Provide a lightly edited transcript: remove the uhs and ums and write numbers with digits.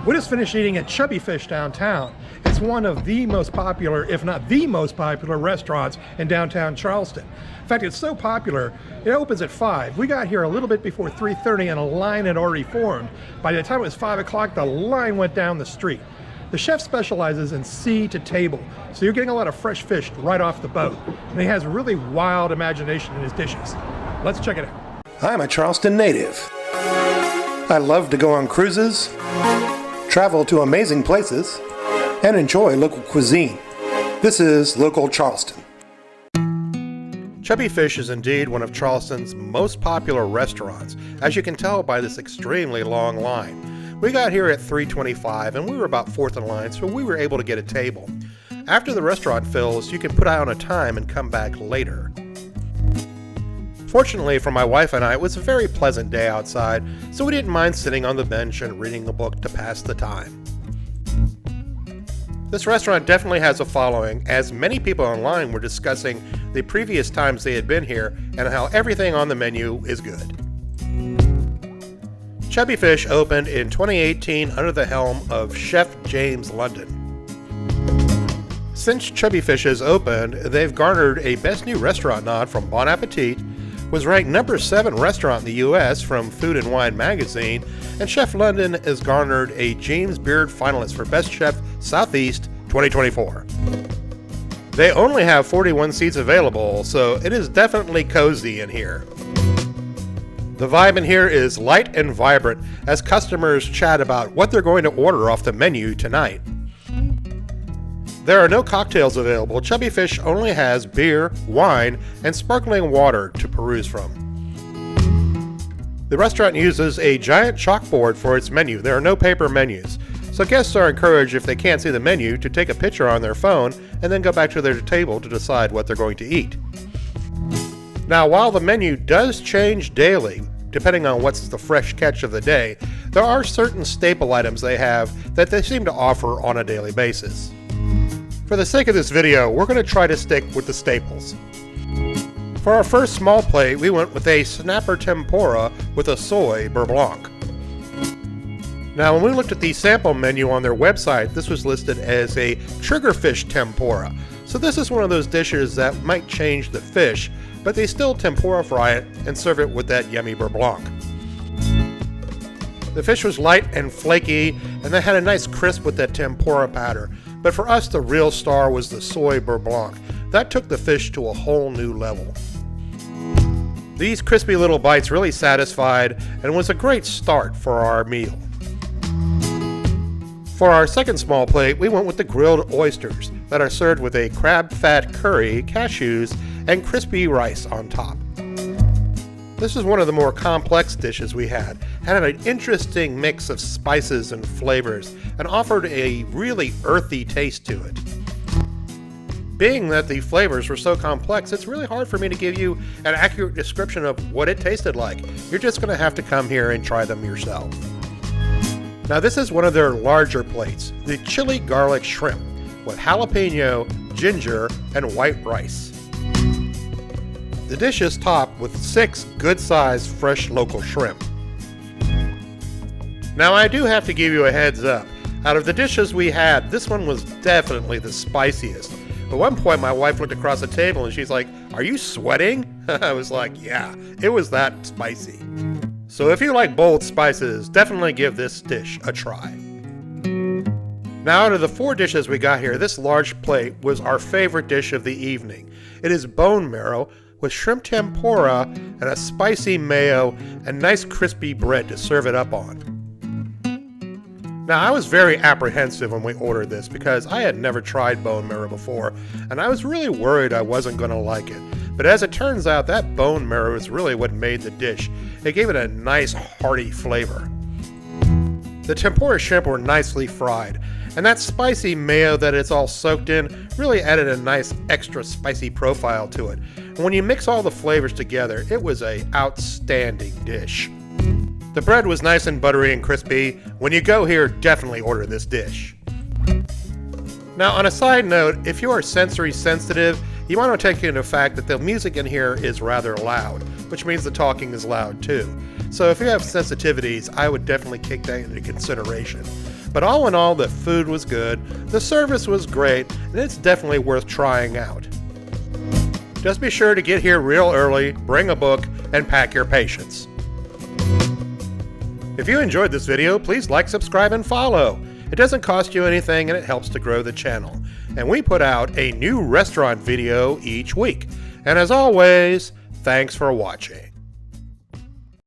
We just finished eating at Chubby Fish downtown. It's one of the most popular, if not the most popular, restaurants in downtown Charleston. In fact, it's so popular, it opens at 5. We got here a little bit before 3:30 and a line had already formed. By the time it was 5 o'clock, the line went down the street. The chef specializes in sea to table, so you're getting a lot of fresh fish right off the boat. And he has really wild imagination in his dishes. Let's check it out. I'm a Charleston native. I love to go on cruises, travel to amazing places, and enjoy local cuisine. This is Local Charleston. Chubby Fish is indeed one of Charleston's most popular restaurants, as you can tell by this extremely long line. We got here at 3:25 and we were about fourth in line, so we were able to get a table. After the restaurant fills, you can put out a time and come back later. Fortunately for my wife and I, it was a very pleasant day outside, so we didn't mind sitting on the bench and reading a book to pass the time. This restaurant definitely has a following, as many people online were discussing the previous times they had been here and how everything on the menu is good. Chubby Fish opened in 2018 under the helm of Chef James London. Since Chubby Fish has opened, they've garnered a Best New Restaurant nod from Bon Appetit, was ranked number 7 restaurant in the U.S. from Food and Wine magazine, and Chef London has garnered a James Beard finalist for Best Chef Southeast 2024. They only have 41 seats available, so it is definitely cozy in here. The vibe in here is light and vibrant as customers chat about what they're going to order off the menu tonight. There are no cocktails available. Chubby Fish only has beer, wine, and sparkling water to peruse from. The restaurant uses a giant chalkboard for its menu. There are no paper menus, so guests are encouraged, if they can't see the menu, to take a picture on their phone and then go back to their table to decide what they're going to eat. Now, while the menu does change daily, depending on what's the fresh catch of the day, there are certain staple items they have that they seem to offer on a daily basis. For the sake of this video, we're going to try to stick with the staples. For our first small plate, we went with a snapper tempura with a soy beurre blanc. Now, when we looked at the sample menu on their website, this was listed as a triggerfish tempura. So this is one of those dishes that might change the fish, but they still tempura fry it and serve it with that yummy beurre blanc. The fish was light and flaky, and they had a nice crisp with that tempura batter. But for us, the real star was the soy beurre blanc. That took the fish to a whole new level. These crispy little bites really satisfied and was a great start for our meal. For our second small plate, we went with the grilled oysters that are served with a crab fat curry, cashews, and crispy rice on top. This is one of the more complex dishes we had an interesting mix of spices and flavors, and offered a really earthy taste to it. Being that the flavors were so complex, it's really hard for me to give you an accurate description of what it tasted like. You're just going to have to come here and try them yourself. Now, this is one of their larger plates, the chili garlic shrimp with jalapeno, ginger, and white rice. The dish is topped with 6 good-sized fresh local shrimp. Now, I do have to give you a heads up. Out of the dishes we had, this one was definitely the spiciest. At one point, my wife looked across the table and she's like, "Are you sweating?" I was like, yeah, it was that spicy. So if you like bold spices, definitely give this dish a try. Now, out of the 4 dishes we got here, this large plate was our favorite dish of the evening. It is bone marrow with shrimp tempura and a spicy mayo and nice crispy bread to serve it up on. Now, I was very apprehensive when we ordered this because I had never tried bone marrow before, and I was really worried I wasn't going to like it. But as it turns out, that bone marrow is really what made the dish. It gave it a nice hearty flavor. The tempura shrimp were nicely fried, and that spicy mayo that it's all soaked in really added a nice extra spicy profile to it. And when you mix all the flavors together, it was an outstanding dish. The bread was nice and buttery and crispy. When you go here, definitely order this dish. Now, on a side note, if you are sensory sensitive, you want to take into fact that the music in here is rather loud, which means the talking is loud too. So if you have sensitivities, I would definitely take that into consideration. But all in all, the food was good, the service was great, and it's definitely worth trying out. Just be sure to get here real early, bring a book, and pack your patience. If you enjoyed this video, please like, subscribe, and follow. It doesn't cost you anything and it helps to grow the channel. And we put out a new restaurant video each week. And as always, thanks for watching.